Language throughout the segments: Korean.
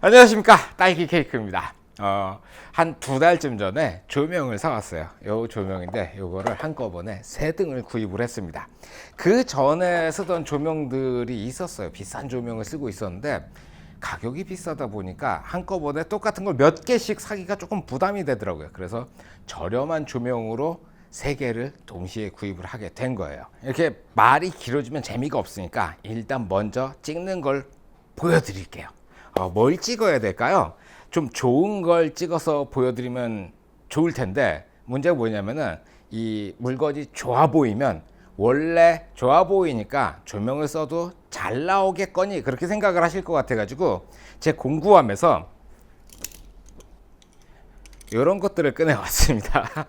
안녕하십니까, 딸기 케이크입니다. 한 2달쯤 전에 조명을 사왔어요. 요 조명인데 요거를 한꺼번에 3등을 구입을 했습니다. 그 전에 쓰던 조명들이 있었어요. 비싼 조명을 쓰고 있었는데 가격이 비싸다 보니까 한꺼번에 똑같은 걸 몇 개씩 사기가 조금 부담이 되더라고요. 그래서 저렴한 조명으로 3개를 동시에 구입을 하게 된 거예요. 이렇게 말이 길어지면 재미가 없으니까 일단 먼저 찍는 걸 보여드릴게요. 뭘 찍어야 될까요? 좀 좋은 걸 찍어서 보여드리면 좋을 텐데, 문제가 뭐냐면은 이 물건이 좋아 보이면, 원래 좋아 보이니까 조명을 써도 잘 나오겠거니 그렇게 생각을 하실 것 같아 가지고 제 공구함에서 이런 것들을 꺼내 왔습니다.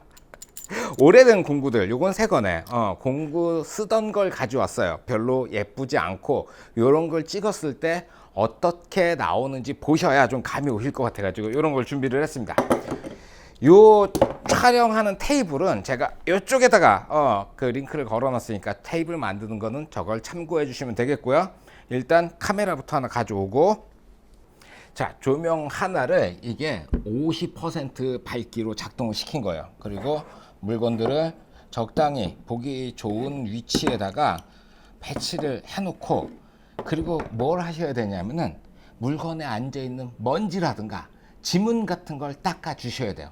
오래된 공구들, 요건 새 거네. 공구 쓰던 걸 가져왔어요. 별로 예쁘지 않고 요런 걸 찍었을 때 어떻게 나오는지 보셔야 좀 감이 오실 것 같아 가지고 요런 걸 준비를 했습니다. 요 촬영하는 테이블은 제가 이쪽에다가 그 링크를 걸어 놨으니까 테이블 만드는 거는 저걸 참고해 주시면 되겠고요. 일단 카메라부터 하나 가져오고, 자, 조명 하나를 이게 50% 밝기로 작동을 시킨 거예요. 그리고 물건들을 적당히 보기 좋은 위치에다가 배치를 해놓고, 그리고 뭘 하셔야 되냐면은 물건에 앉아 있는 먼지라든가 지문 같은 걸 닦아 주셔야 돼요.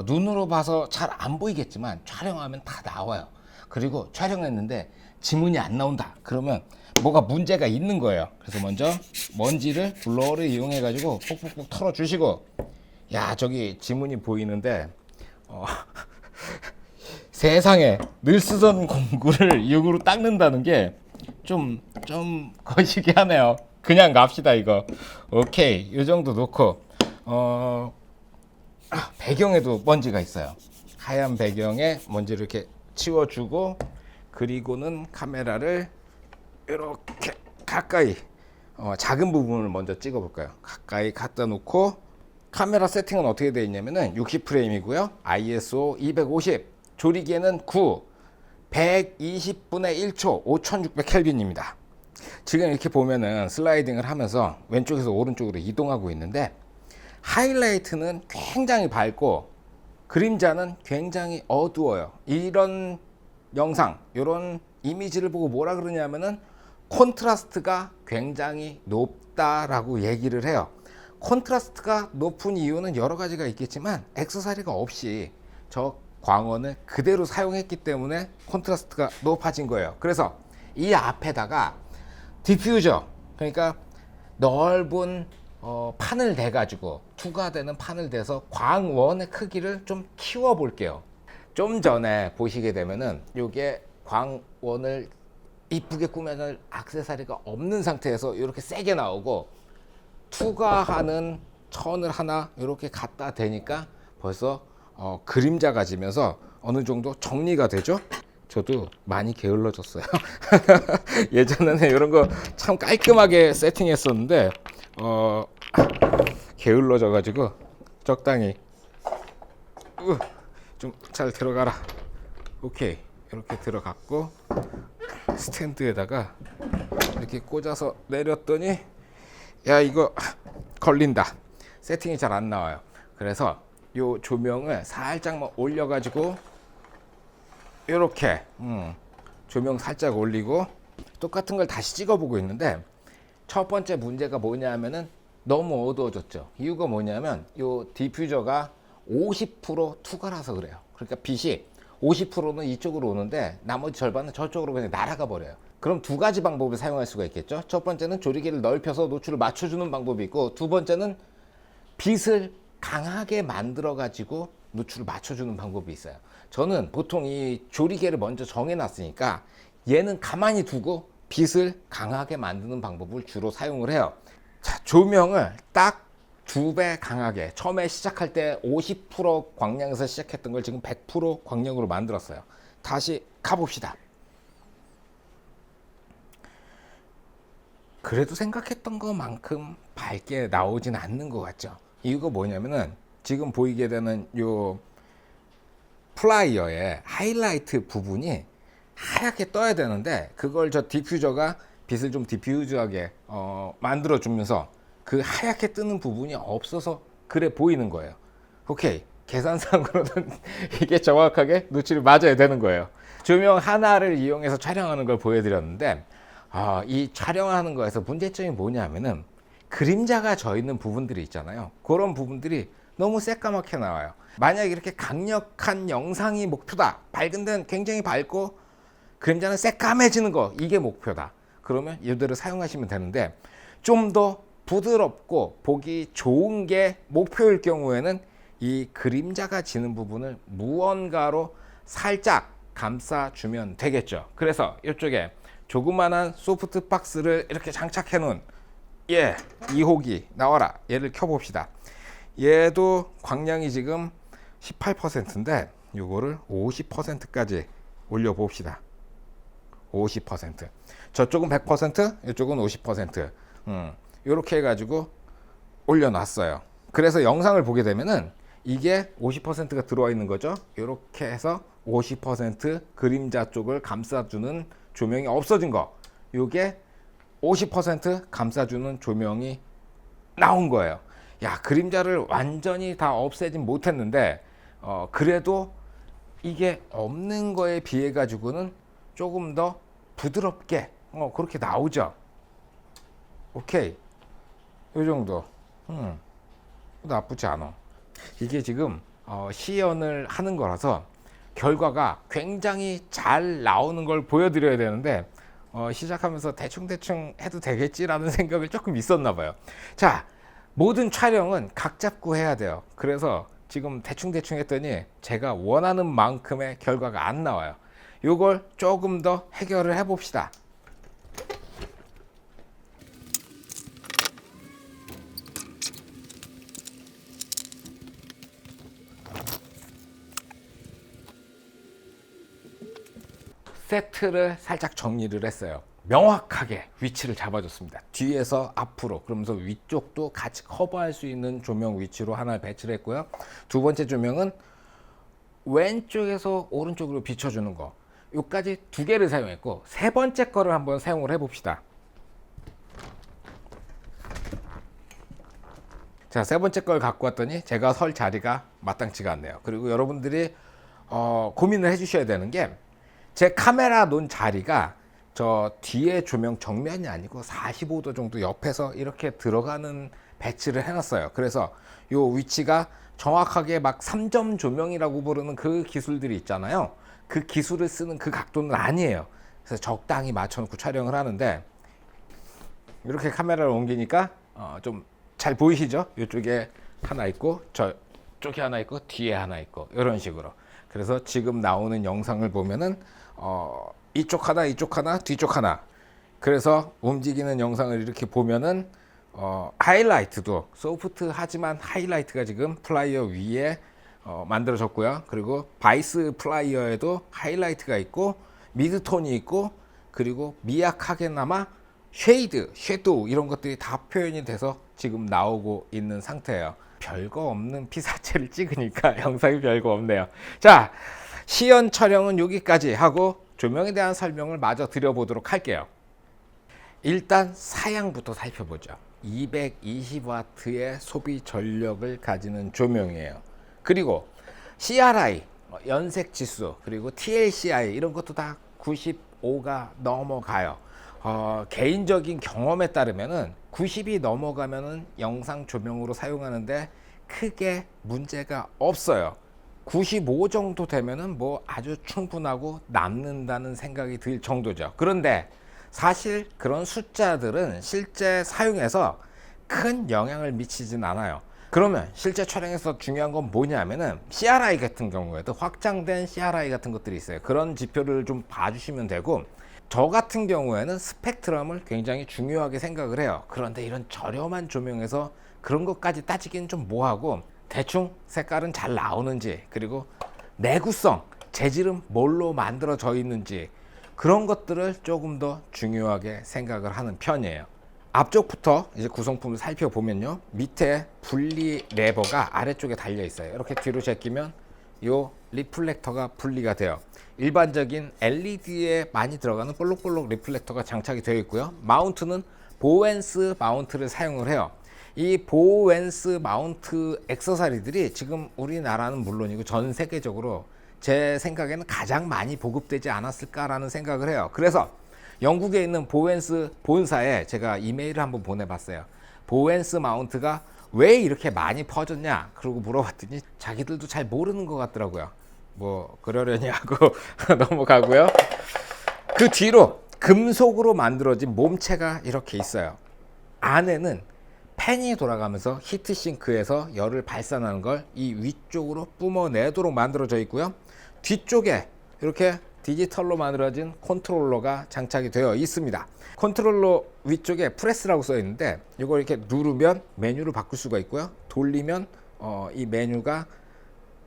눈으로 봐서 잘 안 보이겠지만 촬영하면 다 나와요. 그리고 촬영했는데 지문이 안 나온다 그러면 뭐가 문제가 있는 거예요. 그래서 먼저 먼지를 블러를 이용해 가지고 뽁뽁뽁 털어 주시고, 야, 저기 지문이 보이는데 세상에, 늘 쓰던 공구를 이용으로 닦는다는 게 좀 거시기 하네요. 그냥 갑시다 이거. 오케이, 이 정도 놓고 배경에도 먼지가 있어요. 하얀 배경에 먼지를 이렇게 치워주고, 그리고는 카메라를 이렇게 가까이 작은 부분을 먼저 찍어 볼까요? 가까이 갖다 놓고, 카메라 세팅은 어떻게 되어 있냐면은 60프레임이고요 ISO 250, 조리기에는 9, 120분의 1초 5600 켈빈입니다. 지금 이렇게 보면은 슬라이딩을 하면서 왼쪽에서 오른쪽으로 이동하고 있는데, 하이라이트는 굉장히 밝고 그림자는 굉장히 어두워요. 이런 영상, 이런 이미지를 보고 뭐라 그러냐면은 콘트라스트가 굉장히 높다라고 얘기를 해요. 콘트라스트가 높은 이유는 여러 가지가 있겠지만 액세서리가 없이 저 광원을 그대로 사용했기 때문에 콘트라스트가 높아진 거예요. 그래서 이 앞에다가 디퓨저, 그러니까 넓은 판을 대 가지고 투과되는 판을 대서 광원의 크기를 좀 키워 볼게요. 좀 전에 보시게 되면은 요게 광원을 이쁘게 꾸며낼 액세서리가 없는 상태에서 이렇게 세게 나오고, 투과하는 천을 하나 이렇게 갖다 대니까 벌써 그림자가 지면서 어느 정도 정리가 되죠. 저도 많이 게을러졌어요. 예전에는 이런 거 참 깔끔하게 세팅했었는데 게을러져 가지고 적당히 좀 잘 들어가라. 오케이, 이렇게 들어갔고 스탠드에다가 이렇게 꽂아서 내렸더니, 야, 이거 걸린다. 세팅이 잘 안 나와요. 그래서 요 조명을 살짝만 올려 가지고 이렇게 조명 살짝 올리고 똑같은 걸 다시 찍어 보고 있는데, 첫 번째 문제가 뭐냐면은 너무 어두워졌죠. 이유가 뭐냐면 요 디퓨저가 50% 투과라서 그래요. 그러니까 빛이 50%는 이쪽으로 오는데 나머지 절반은 저쪽으로 그냥 날아가 버려요. 그럼 두 가지 방법을 사용할 수가 있겠죠. 첫 번째는 조리개를 넓혀서 노출을 맞춰주는 방법이 있고, 두 번째는 빛을 강하게 만들어 가지고 노출을 맞춰주는 방법이 있어요. 저는 보통 이 조리개를 먼저 정해 놨으니까 얘는 가만히 두고 빛을 강하게 만드는 방법을 주로 사용을 해요. 자, 조명을 딱 2배 강하게, 처음에 시작할 때 50% 광량에서 시작했던 걸 지금 100% 광량으로 만들었어요. 다시 가봅시다. 그래도 생각했던 것만큼 밝게 나오진 않는 것 같죠. 이유가 뭐냐면은 지금 보이게 되는 요 플라이어의 하이라이트 부분이 하얗게 떠야 되는데, 그걸 저 디퓨저가 빛을 좀 디퓨즈하게 만들어 주면서 그 하얗게 뜨는 부분이 없어서 그래 보이는 거예요. 오케이, 계산상으로는 이게 정확하게 노출이 맞아야 되는 거예요. 조명 하나를 이용해서 촬영하는 걸 보여드렸는데 이 촬영하는 거에서 문제점이 뭐냐면은 그림자가 져 있는 부분들이 있잖아요. 그런 부분들이 너무 새까맣게 나와요. 만약 이렇게 강력한 영상이 목표다, 밝은 데는 굉장히 밝고 그림자는 새까매지는 거, 이게 목표다, 그러면 이대로 사용하시면 되는데, 좀 더 부드럽고 보기 좋은 게 목표일 경우에는 이 그림자가 지는 부분을 무언가로 살짝 감싸주면 되겠죠. 그래서 이쪽에 조그만한 소프트 박스를 이렇게 장착해 놓은 2호기 나와라, 얘를 켜봅시다. 얘도 광량이 지금 18%인데 이거를 50%까지 올려봅시다. 50%. 저쪽은 100%, 이쪽은 50%. 이렇게 해가지고 올려놨어요. 그래서 영상을 보게 되면은 이게 50%가 들어와 있는 거죠. 이렇게 해서 50% 그림자 쪽을 감싸주는 조명이 없어진 거, 이게 50% 감싸주는 조명이 나온 거예요. 야, 그림자를 완전히 다 없애진 못했는데 그래도 이게 없는 거에 비해 가지고는 조금 더 부드럽게 그렇게 나오죠. 오케이, 이 정도. 나쁘지 않아. 이게 지금 시연을 하는 거라서 결과가 굉장히 잘 나오는 걸 보여드려야 되는데 시작하면서 대충대충 해도 되겠지라는 생각을 조금 있었나 봐요. 자, 모든 촬영은 각 잡고 해야 돼요. 그래서 지금 대충대충 했더니 제가 원하는 만큼의 결과가 안 나와요. 이걸 조금 더 해결을 해 봅시다. 세트를 살짝 정리를 했어요. 명확하게 위치를 잡아줬습니다. 뒤에서 앞으로, 그러면서 위쪽도 같이 커버할 수 있는 조명 위치로 하나 배치를 했고요. 두 번째 조명은 왼쪽에서 오른쪽으로 비춰주는 거, 요까지 두 개를 사용했고, 세 번째 거를 한번 사용을 해봅시다. 자, 세 번째 걸 갖고 왔더니 제가 설 자리가 마땅치가 않네요. 그리고 여러분들이 고민을 해주셔야 되는 게, 제 카메라 놓은 자리가 저 뒤에 조명 정면이 아니고 45도 정도 옆에서 이렇게 들어가는 배치를 해놨어요. 그래서 요 위치가 정확하게 막 3점 조명이라고 부르는 그 기술들이 있잖아요. 그 기술을 쓰는 그 각도는 아니에요. 그래서 적당히 맞춰놓고 촬영을 하는데, 이렇게 카메라를 옮기니까 좀 잘 보이시죠? 이쪽에 하나 있고 저쪽에 하나 있고 뒤에 하나 있고 이런 식으로. 그래서 지금 나오는 영상을 보면은 이쪽 하나, 이쪽 하나, 뒤쪽 하나. 그래서 움직이는 영상을 이렇게 보면은 하이라이트도 소프트하지만 하이라이트가 지금 플라이어 위에 만들어졌고요. 그리고 바이스 플라이어에도 하이라이트가 있고 미드톤이 있고, 그리고 미약하게나마 쉐도우 이런 것들이 다 표현이 돼서 지금 나오고 있는 상태예요. 별거 없는 피사체를 찍으니까 영상이 별거 없네요. 자, 시연 촬영은 여기까지 하고 조명에 대한 설명을 마저 드려보도록 할게요. 일단 사양부터 살펴보죠. 220W의 소비 전력을 가지는 조명이에요. 그리고 CRI, 연색 지수, 그리고 TLCI 이런 것도 다 95가 넘어가요. 개인적인 경험에 따르면은 90이 넘어가면은 영상 조명으로 사용하는데 크게 문제가 없어요. 95 정도 되면은 뭐 아주 충분하고 남는다는 생각이 들 정도죠. 그런데 사실 그런 숫자들은 실제 사용에서 큰 영향을 미치진 않아요. 그러면 실제 촬영에서 중요한 건 뭐냐면은 CRI 같은 경우에도 확장된 CRI 같은 것들이 있어요. 그런 지표를 좀 봐주시면 되고, 저 같은 경우에는 스펙트럼을 굉장히 중요하게 생각을 해요. 그런데 이런 저렴한 조명에서 그런 것까지 따지기는 좀 뭐하고, 대충 색깔은 잘 나오는지, 그리고 내구성, 재질은 뭘로 만들어져 있는지, 그런 것들을 조금 더 중요하게 생각을 하는 편이에요. 앞쪽부터 이제 구성품을 살펴보면요, 밑에 분리 레버가 아래쪽에 달려 있어요. 이렇게 뒤로 제끼면 요 리플렉터가 분리가 돼요. 일반적인 LED에 많이 들어가는 볼록볼록 리플렉터가 장착이 되어 있고요. 마운트는 보웬스 마운트를 사용을 해요. 이 보웬스 마운트 액세서리들이 지금 우리나라는 물론이고 전 세계적으로 제 생각에는 가장 많이 보급되지 않았을까라는 생각을 해요. 그래서 영국에 있는 보웬스 본사에 제가 이메일을 한번 보내봤어요. 보웬스 마운트가 왜 이렇게 많이 퍼졌냐 그러고 물어봤더니 자기들도 잘 모르는 것 같더라고요. 뭐 그러려니 하고 넘어가고요. 그 뒤로 금속으로 만들어진 몸체가 이렇게 있어요. 안에는 팬이 돌아가면서 히트싱크에서 열을 발산하는 걸 이 위쪽으로 뿜어내도록 만들어져 있고요. 뒤쪽에 이렇게 디지털로 만들어진 컨트롤러가 장착이 되어 있습니다. 컨트롤러 위쪽에 프레스라고 써 있는데 이걸 이렇게 누르면 메뉴를 바꿀 수가 있고요. 돌리면 이 메뉴가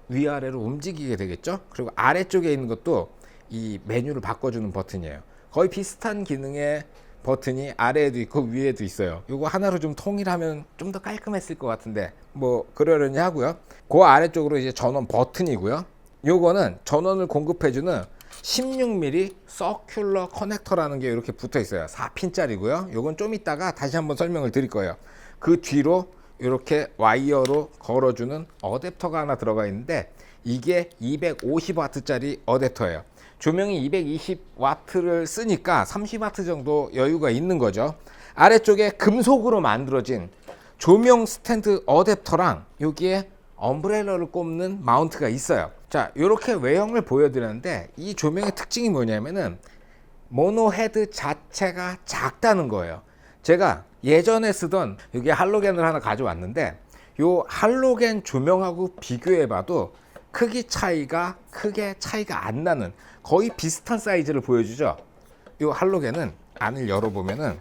위아래로 움직이게 되겠죠. 그리고 아래쪽에 있는 것도 이 메뉴를 바꿔주는 버튼이에요. 거의 비슷한 기능의 버튼이 아래에도 있고 위에도 있어요. 이거 하나로 좀 통일하면 좀 더 깔끔했을 것 같은데 뭐 그러려니 하고요. 그 아래쪽으로 이제 전원 버튼이고요. 요거는 전원을 공급해주는 16mm 서큘러 커넥터라는 게 이렇게 붙어 있어요. 4핀짜리고요. 요건 좀 이따가 다시 한번 설명을 드릴 거예요. 그 뒤로 이렇게 와이어로 걸어주는 어댑터가 하나 들어가 있는데 이게 250W짜리 어댑터예요. 조명이 220W를 쓰니까 30W 정도 여유가 있는 거죠. 아래쪽에 금속으로 만들어진 조명 스탠드 어댑터랑 여기에 엄브렐러를 꼽는 마운트가 있어요. 자, 이렇게 외형을 보여드렸는데 이 조명의 특징이 뭐냐면은 모노 헤드 자체가 작다는 거예요. 제가 예전에 쓰던 여기 할로겐을 하나 가져왔는데 요 할로겐 조명하고 비교해봐도 크기 차이가 크게 차이가 안 나는 거의 비슷한 사이즈를 보여주죠. 요 할로겐은 안을 열어보면은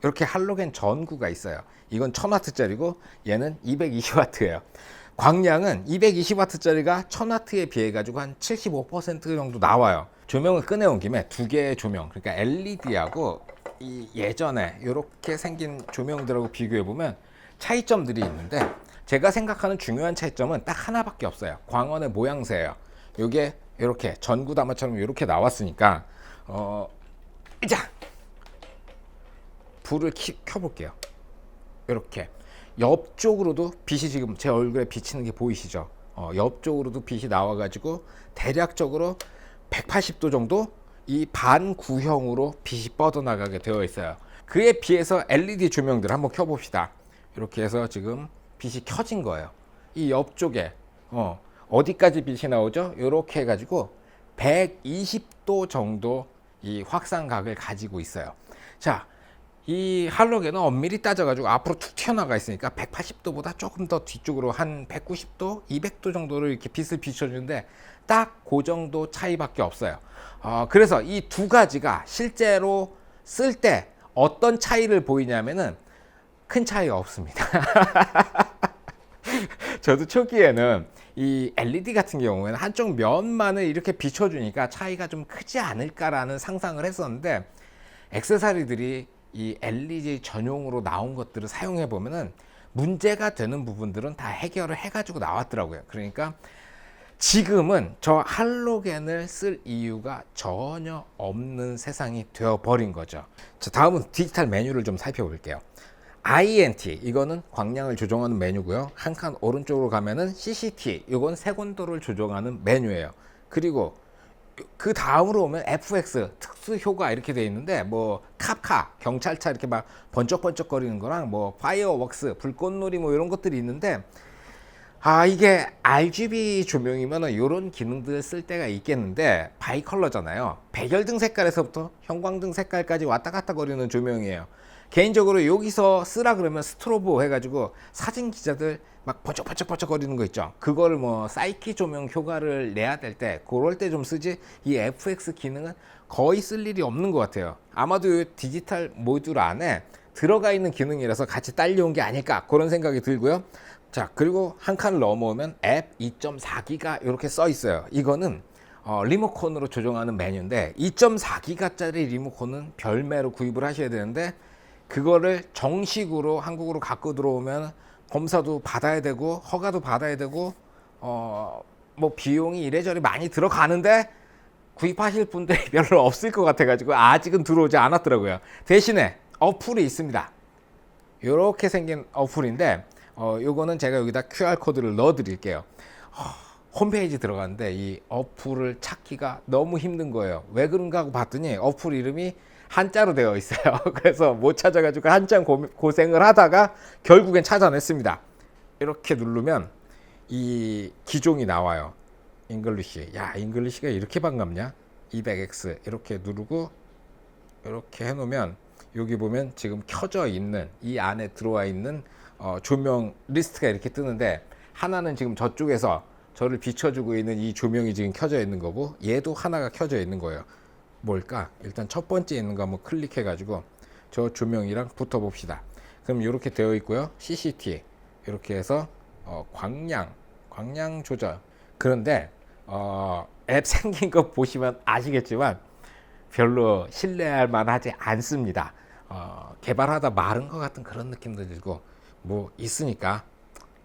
이렇게 할로겐 전구가 있어요. 이건 1000W짜리고 얘는 220W예요. 광량은 220W짜리가 1000W에 비해 가지고 한 75% 정도 나와요. 조명을 꺼내온 김에 두 개의 조명, 그러니까 LED하고 이 예전에 이렇게 생긴 조명들하고 비교해 보면 차이점들이 있는데 제가 생각하는 중요한 차이점은 딱 하나밖에 없어요. 광원의 모양새예요. 이게 이렇게 전구 담화처럼 이렇게 나왔으니까 자 불을 켜볼게요. 이렇게 옆쪽으로도 빛이 지금 제 얼굴에 비치는 게 보이시죠? 옆쪽으로도 빛이 나와가지고 대략적으로 180도 정도 이 반구형으로 빛이 뻗어나가게 되어 있어요. 그에 비해서 LED 조명들 한번 켜봅시다. 이렇게 해서 지금 빛이 켜진 거예요. 이 옆쪽에 어디까지 빛이 나오죠? 이렇게 해가지고 120도 정도 이 확산각을 가지고 있어요. 자, 이 할로겐은 엄밀히 따져가지고 앞으로 툭 튀어나가 있으니까 180도보다 조금 더 뒤쪽으로 한 190도, 200도 정도로 이렇게 빛을 비춰주는데 딱 그 정도 차이밖에 없어요. 그래서 이 두 가지가 실제로 쓸 때 어떤 차이를 보이냐면은 큰 차이가 없습니다. 저도 초기에는 이 LED 같은 경우에는 한쪽 면만을 이렇게 비춰주니까 차이가 좀 크지 않을까라는 상상을 했었는데 액세서리들이 이 LED 전용으로 나온 것들을 사용해 보면은 문제가 되는 부분들은 다 해결을 해가지고 나왔더라고요. 그러니까 지금은 저 할로겐을 쓸 이유가 전혀 없는 세상이 되어버린 거죠. 자, 다음은 디지털 메뉴를 좀 살펴볼게요. INT 이거는 광량을 조정하는 메뉴고요. 한 칸 오른쪽으로 가면은 CCT 이건 색온도를 조정하는 메뉴예요. 그리고 그 다음으로 오면 FX 특수 효과 이렇게 돼 있는데 뭐 캅카 경찰차 이렇게 막 번쩍번쩍 거리는 거랑 뭐 파이어웍스 불꽃놀이 뭐 이런 것들이 있는데 이게 RGB 조명이면은 이런 기능들 쓸 때가 있겠는데 바이컬러잖아요. 백열등 색깔에서부터 형광등 색깔까지 왔다 갔다 거리는 조명이에요. 개인적으로 여기서 쓰라 그러면 스트로보 해가지고 사진 기자들 막 번쩍번쩍 거리는 거 있죠. 그거를 뭐 사이키 조명 효과를 내야 될 때 그럴 때 좀 쓰지 이 FX 기능은 거의 쓸 일이 없는 것 같아요. 아마도 이 디지털 모듈 안에 들어가 있는 기능이라서 같이 딸려온 게 아닐까 그런 생각이 들고요. 자, 그리고 한 칸을 넘어오면 앱 2.4기가 이렇게 써 있어요. 이거는 리모컨으로 조정하는 메뉴인데 2.4기가짜리 리모컨은 별매로 구입을 하셔야 되는데 그거를 정식으로 한국으로 갖고 들어오면 검사도 받아야 되고 허가도 받아야 되고 뭐 비용이 이래저래 많이 들어가는데 구입하실 분들이 별로 없을 것 같아 가지고 아직은 들어오지 않았더라고요. 대신에 어플이 있습니다. 이렇게 생긴 어플인데 요거는 제가 여기다 QR 코드를 넣어 드릴게요. 홈페이지 들어갔는데 이 어플을 찾기가 너무 힘든 거예요. 왜 그런가 하고 봤더니 어플 이름이 한자로 되어 있어요. 그래서 못 찾아가지고 한참 고생을 하다가 결국엔 찾아냈습니다. 이렇게 누르면 이 기종이 나와요. 잉글리시. 야, 잉글리시가 이렇게 반갑냐? 200X 이렇게 누르고 이렇게 해놓으면 여기 보면 지금 켜져 있는 이 안에 들어와 있는 조명 리스트가 이렇게 뜨는데, 하나는 지금 저쪽에서 저를 비춰주고 있는 이 조명이 지금 켜져 있는 거고, 얘도 하나가 켜져 있는 거예요. 뭘까? 일단 첫 번째 있는 거 한번 클릭해 가지고 저 조명이랑 붙어 봅시다. 그럼 이렇게 되어 있고요. CCT 이렇게 해서 광량 조절. 그런데 앱 생긴 거 보시면 아시겠지만 별로 신뢰할 만하지 않습니다. 개발하다 마른 것 같은 그런 느낌도 들고, 뭐 있으니까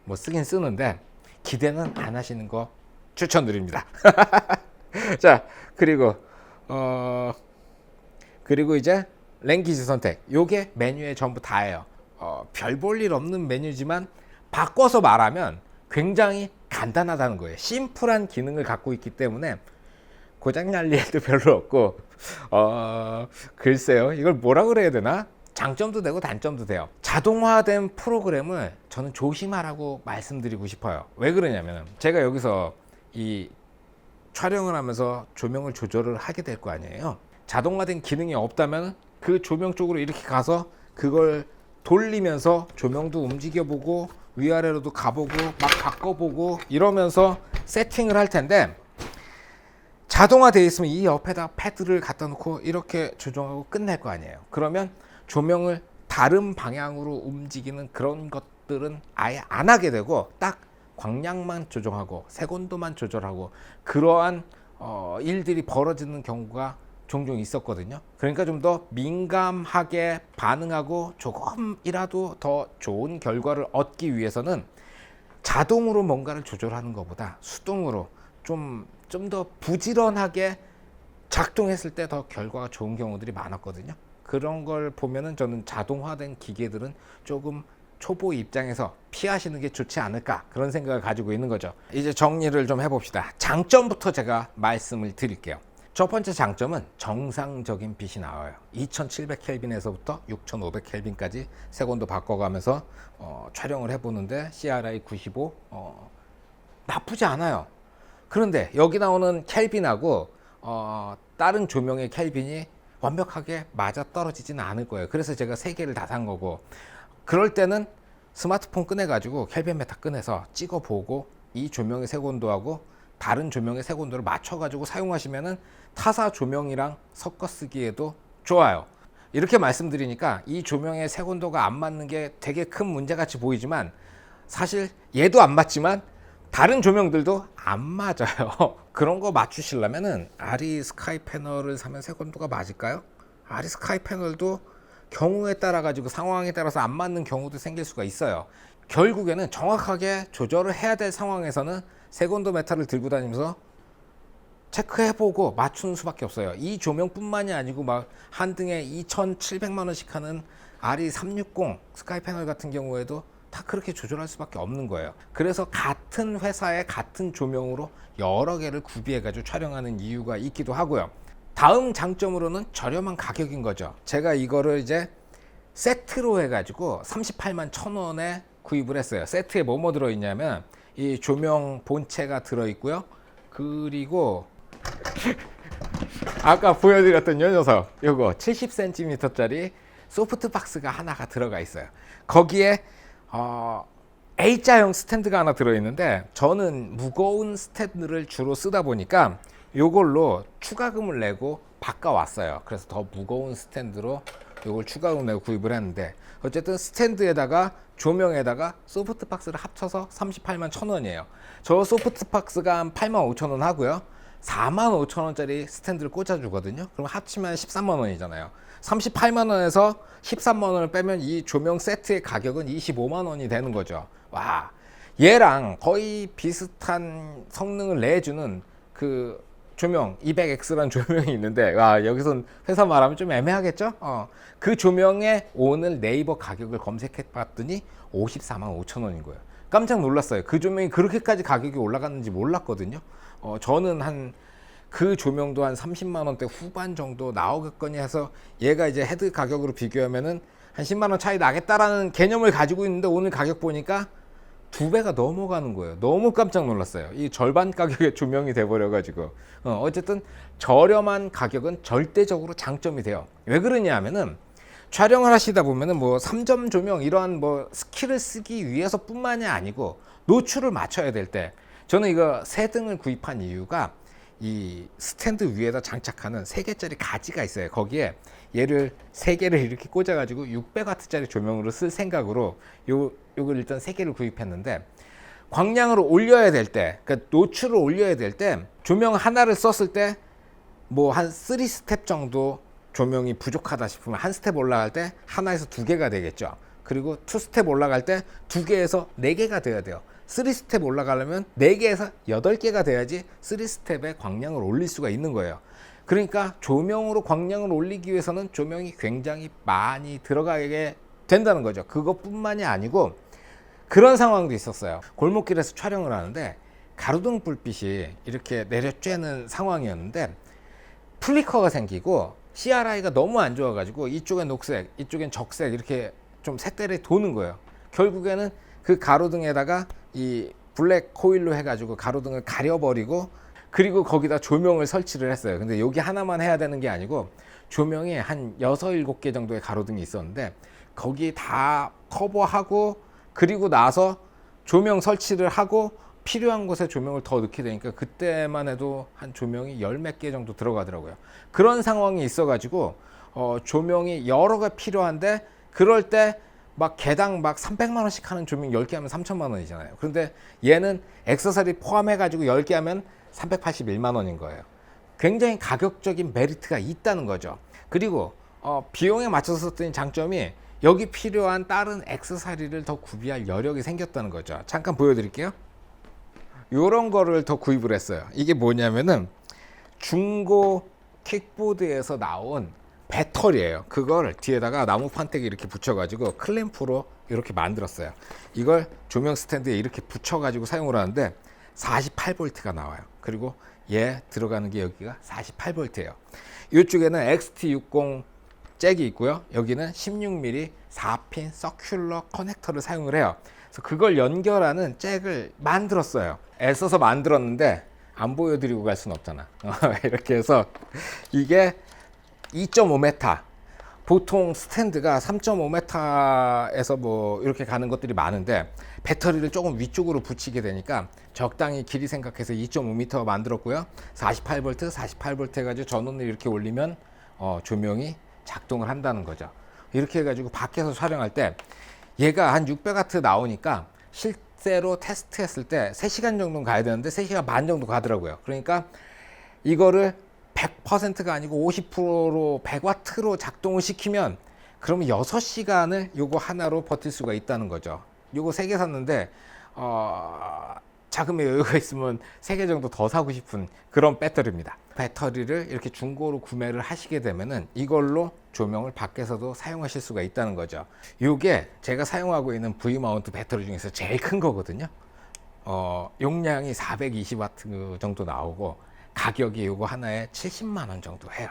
뭐 쓰긴 쓰는데 기대는 안 하시는 거 추천드립니다. 자, 그리고 이제 랭귀지 선택. 요게 메뉴에 전부 다예요. 별 볼 일 없는 메뉴지만 바꿔서 말하면 굉장히 간단하다는 거예요. 심플한 기능을 갖고 있기 때문에 고장날 일도 별로 없고, 글쎄요, 이걸 뭐라 그래야 되나? 장점도 되고 단점도 돼요. 자동화된 프로그램을 저는 조심하라고 말씀드리고 싶어요. 왜 그러냐면 제가 여기서 이 촬영을 하면서 조명을 조절을 하게 될 거 아니에요. 자동화된 기능이 없다면 그 조명 쪽으로 이렇게 가서 그걸 돌리면서 조명도 움직여보고 위아래로도 가보고 막 바꿔보고 이러면서 세팅을 할 텐데, 자동화 되어 있으면 이 옆에다 패드를 갖다 놓고 이렇게 조정하고 끝낼 거 아니에요. 그러면 조명을 다른 방향으로 움직이는 그런 것들은 아예 안 하게 되고 딱 광량만 조정하고 색온도만 조절하고 그러한 일들이 벌어지는 경우가 종종 있었거든요. 그러니까 좀 더 민감하게 반응하고 조금이라도 더 좋은 결과를 얻기 위해서는 자동으로 뭔가를 조절하는 것보다 수동으로 좀 더 부지런하게 작동했을 때 더 결과가 좋은 경우들이 많았거든요. 그런 걸 보면은 저는 자동화된 기계들은 조금 초보 입장에서 피하시는 게 좋지 않을까, 그런 생각을 가지고 있는 거죠. 이제 정리를 좀 해봅시다. 장점부터 제가 말씀을 드릴게요. 첫 번째 장점은 정상적인 빛이 나와요. 2700켈빈에서부터 6500켈빈까지 색온도 바꿔가면서 촬영을 해보는데 CRI 95 나쁘지 않아요. 그런데 여기 나오는 켈빈하고 다른 조명의 켈빈이 완벽하게 맞아 떨어지지는 않을 거예요. 그래서 제가 3개를 다 산 거고, 그럴 때는 스마트폰 꺼내가지고 켈빈 메타 꺼내서 찍어보고 이 조명의 색온도하고 다른 조명의 색온도를 맞춰가지고 사용하시면은 타사 조명이랑 섞어 쓰기에도 좋아요. 이렇게 말씀드리니까 이 조명의 색온도가 안 맞는 게 되게 큰 문제같이 보이지만 사실 얘도 안 맞지만 다른 조명들도 안 맞아요. 그런 거 맞추시려면은 아리 스카이 패널을 사면 색온도가 맞을까요? 아리 스카이 패널도 경우에 따라 가지고 상황에 따라서 안 맞는 경우도 생길 수가 있어요. 결국에는 정확하게 조절을 해야 될 상황에서는 색온도 메타를 들고 다니면서 체크해보고 맞추는 수밖에 없어요. 이 조명뿐만이 아니고 막 한 등에 2,700만 원씩 하는 RE360 스카이 패널 같은 경우에도 다 그렇게 조절할 수밖에 없는 거예요. 그래서 같은 회사의 같은 조명으로 여러 개를 구비해 가지고 촬영하는 이유가 있기도 하고요. 다음 장점으로는 저렴한 가격인 거죠. 제가 이거를 이제 세트로 해가지고 38만 1,000원에 구입을 했어요. 세트에 뭐뭐 들어있냐면 이 조명 본체가 들어있고요. 그리고 아까 보여드렸던 이 녀석, 요거 70cm 짜리 소프트박스가 하나가 들어가 있어요. 거기에 A자형 스탠드가 하나 들어있는데 저는 무거운 스탠드를 주로 쓰다 보니까 요걸로 추가금을 내고 바꿔왔어요. 그래서 더 무거운 스탠드로 요걸 추가금 내고 구입을 했는데, 어쨌든 스탠드에다가 조명에다가 소프트박스를 합쳐서 38만 1,000원이에요. 저 소프트박스가 한 8만 5천 원 하고요. 4만 5천 원짜리 스탠드를 꽂아주거든요. 그럼 합치면 13만 원이잖아요. 38만 원에서 13만 원을 빼면 이 조명 세트의 가격은 25만 원이 되는 거죠. 와, 얘랑 거의 비슷한 성능을 내주는 그 조명 200X라는 조명이 있는데 여기선 회사 말하면 좀 애매하겠죠? 그 조명에 오늘 네이버 가격을 검색해 봤더니 54만 5천 원인 거예요. 깜짝 놀랐어요. 그 조명이 그렇게까지 가격이 올라갔는지 몰랐거든요. 저는 그 조명도 한 30만 원대 후반 정도 나오겠거니 해서 얘가 이제 헤드 가격으로 비교하면은 한 10만 원 차이 나겠다라는 개념을 가지고 있는데 오늘 가격 보니까 2배가 넘어가는 거예요. 너무 깜짝 놀랐어요. 이 절반 가격의 조명이 돼버려가지고 어쨌든 저렴한 가격은 절대적으로 장점이 돼요. 왜 그러냐 하면은 촬영을 하시다 보면은 뭐 3점 조명 이러한 뭐 스킬을 쓰기 위해서뿐만이 아니고 노출을 맞춰야 될 때 저는 이거 세 등을 구입한 이유가 이 스탠드 위에다 장착하는 3개짜리 가지가 있어요. 거기에 얘를 3개를 이렇게 꽂아가지고 600W짜리 조명으로 쓸 생각으로 요걸 일단 3개를 구입했는데 광량을 올려야 될 때, 그러니까 노출을 올려야 될 때 조명 하나를 썼을 때 뭐 한 3스텝 정도 조명이 부족하다 싶으면 한 스텝 올라갈 때 하나에서 2개가 되겠죠. 그리고 2스텝 올라갈 때 2개에서 4개가 돼야 돼요. 3스텝 올라가려면 4개에서 8개가 돼야지 3스텝의 광량을 올릴 수가 있는 거예요. 그러니까 조명으로 광량을 올리기 위해서는 조명이 굉장히 많이 들어가게 된다는 거죠. 그것뿐만이 아니고 그런 상황도 있었어요. 골목길에서 촬영을 하는데 가로등 불빛이 이렇게 내려쬐는 상황이었는데 플리커가 생기고 CRI가 너무 안 좋아가지고 이쪽엔 녹색, 이쪽엔 적색 이렇게 좀 색깔이 도는 거예요. 결국에는 그 가로등에다가 이 블랙 코일로 해가지고 가로등을 가려버리고 그리고 거기다 조명을 설치를 했어요. 근데 여기 하나만 해야 되는 게 아니고 조명이 한 6, 7개 정도의 가로등이 있었는데 거기 다 커버하고 그리고 나서 조명 설치를 하고 필요한 곳에 조명을 더 넣게 되니까 그때만 해도 한 조명이 10몇 개 정도 들어가더라고요. 그런 상황이 있어가지고 조명이 여러 개 필요한데 그럴 때 막 개당 막 300만 원씩 하는 조명 10개 하면 3천만 원이잖아요. 그런데 얘는 액세서리 포함해가지고 10개 하면 381만 원인 거예요. 굉장히 가격적인 메리트가 있다는 거죠. 그리고 비용에 맞춰서 썼더니 장점이 여기 필요한 다른 액세서리를 더 구비할 여력이 생겼다는 거죠. 잠깐 보여드릴게요. 요런 거를 더 구입을 했어요. 이게 뭐냐면은 중고 킥보드에서 나온 배터리예요. 그걸 뒤에다가 나무 판때기 이렇게 붙여가지고 클램프로 이렇게 만들었어요. 이걸 조명 스탠드에 이렇게 붙여가지고 사용을 하는데 48V가 나와요. 그리고 얘 들어가는 게 여기가 48V예요. 이쪽에는 XT60 잭이 있고요. 여기는 16mm 4핀 서큘러 커넥터를 사용을 해요. 그래서 그걸 연결하는 잭을 만들었어요. 애써서 만들었는데 안 보여드리고 갈 수는 없잖아. 이렇게 해서 이게 2.5m, 보통 스탠드가 3.5m에서 뭐 이렇게 가는 것들이 많은데 배터리를 조금 위쪽으로 붙이게 되니까 적당히 길이 생각해서 2.5m 만들었고요. 48V 해가지고 전원을 이렇게 올리면 조명이 작동을 한다는 거죠. 이렇게 해가지고 밖에서 촬영할 때 얘가 한 600W 나오니까 실제로 테스트했을 때 3시간 정도는 가야 되는데 3시간 반 정도 가더라고요. 그러니까 이거를 100%가 아니고 50%로 100W로 작동을 시키면 그러면 6시간을 요거 하나로 버틸 수가 있다는 거죠. 요거 3개 샀는데 자금의 여유가 있으면 3개 정도 더 사고 싶은 그런 배터리입니다. 배터리를 이렇게 중고로 구매를 하시게 되면은 이걸로 조명을 밖에서도 사용하실 수가 있다는 거죠. 요게 제가 사용하고 있는 V마운트 배터리 중에서 제일 큰 거거든요. 용량이 420W 정도 나오고 가격이 요거 하나에 70만 원 정도 해요.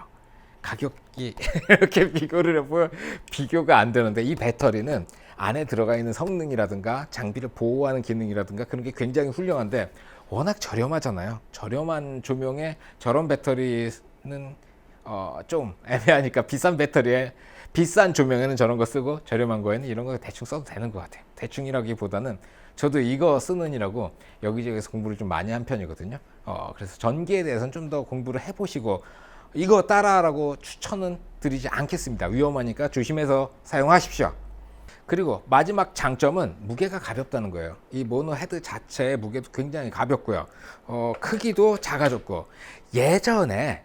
가격이 이렇게 비교를 해보면 비교가 안 되는데 이 배터리는 안에 들어가 있는 성능이라든가 장비를 보호하는 기능이라든가 그런 게 굉장히 훌륭한데 워낙 저렴하잖아요. 저렴한 조명에 저런 배터리는 좀 애매하니까 비싼 배터리에 비싼 조명에는 저런 거 쓰고 저렴한 거에는 이런 거 대충 써도 되는 것 같아요. 대충이라기보다는 저도 이거 쓰느니라고 여기저기서 공부를 좀 많이 한 편이거든요. 그래서 전기에 대해서는 좀 더 공부를 해보시고 이거 따라라고 추천은 드리지 않겠습니다. 위험하니까 조심해서 사용하십시오. 그리고 마지막 장점은 무게가 가볍다는 거예요. 이 모노 헤드 자체의 무게도 굉장히 가볍고요. 크기도 작아졌고 예전에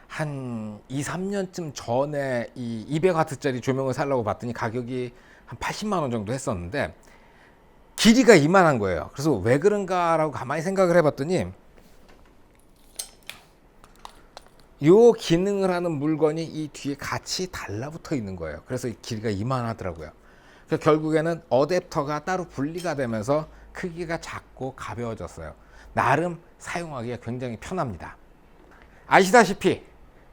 한 2, 3년쯤 전에 이 200W짜리 조명을 살려고 봤더니 가격이 한 80만 원 정도 했었는데 길이가 이만한 거예요. 그래서 왜 그런가라고 가만히 생각을 해봤더니 요 기능을 하는 물건이 이 뒤에 같이 달라붙어 있는 거예요. 그래서 이 길이가 이만하더라고요. 그래서 결국에는 어댑터가 따로 분리가 되면서 크기가 작고 가벼워졌어요. 나름 사용하기가 굉장히 편합니다. 아시다시피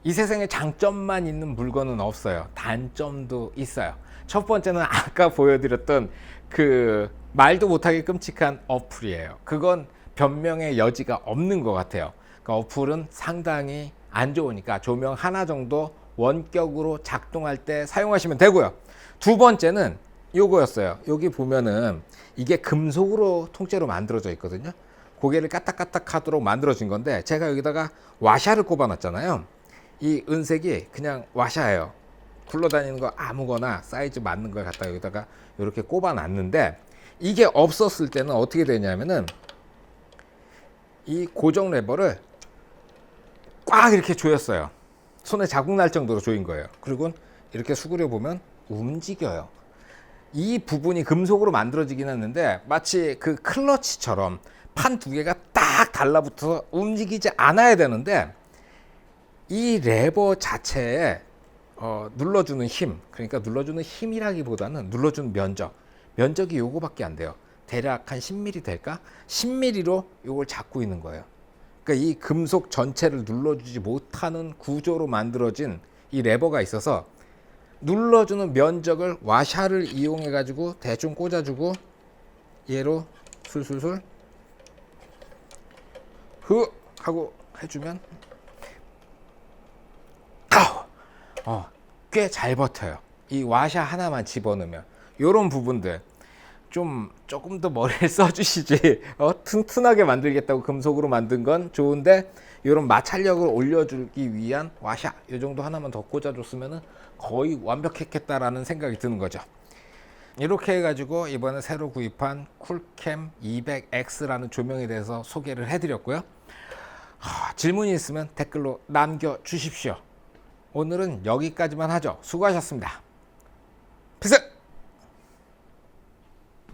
이 세상에 장점만 있는 물건은 없어요. 단점도 있어요. 첫 번째는 아까 보여드렸던 그 말도 못하게 끔찍한 어플이에요. 그건 변명의 여지가 없는 것 같아요. 그러니까 어플은 상당히 안 좋으니까 조명 하나 정도 원격으로 작동할 때 사용하시면 되고요. 두 번째는 요거였어요. 여기 보면은 이게 금속으로 통째로 만들어져 있거든요. 고개를 까딱까딱 하도록 만들어진 건데 제가 여기다가 와샤를 꼽아 놨잖아요. 이 은색이 그냥 와샤예요. 굴러다니는 거 아무거나 사이즈 맞는 걸 갖다 여기다가 이렇게 꼽아 놨는데 이게 없었을 때는 어떻게 되냐면은 이 고정 레버를 꽉 이렇게 조였어요. 손에 자국 날 정도로 조인 거예요. 그리고 이렇게 수그려 보면 움직여요. 이 부분이 금속으로 만들어지긴 했는데 마치 그 클러치처럼 판 두 개가 딱 달라붙어서 움직이지 않아야 되는데 이 레버 자체에 눌러주는 힘, 그러니까 눌러주는 힘이라기보다는 눌러주는 면적이 요거밖에 안 돼요. 대략 한 10mm 될까? 10mm로 요걸 잡고 있는 거예요. 그러니까 이 금속 전체를 눌러주지 못하는 구조로 만들어진 이 레버가 있어서 눌러주는 면적을 와샤를 이용해 가지고 대충 꽂아주고 얘로 술술술 흐 하고 해주면 꽤 잘 버텨요. 이 와샤 하나만 집어넣으면 요런 부분들 조금 더 머리를 써주시지 튼튼하게 만들겠다고 금속으로 만든 건 좋은데 이런 마찰력을 올려주기 위한 와샤 이 정도 하나만 더 꽂아줬으면 거의 완벽했겠다라는 생각이 드는 거죠. 이렇게 해가지고 이번에 새로 구입한 쿨캠 200X라는 조명에 대해서 소개를 해드렸고요. 질문이 있으면 댓글로 남겨주십시오. 오늘은 여기까지만 하죠. 수고하셨습니다.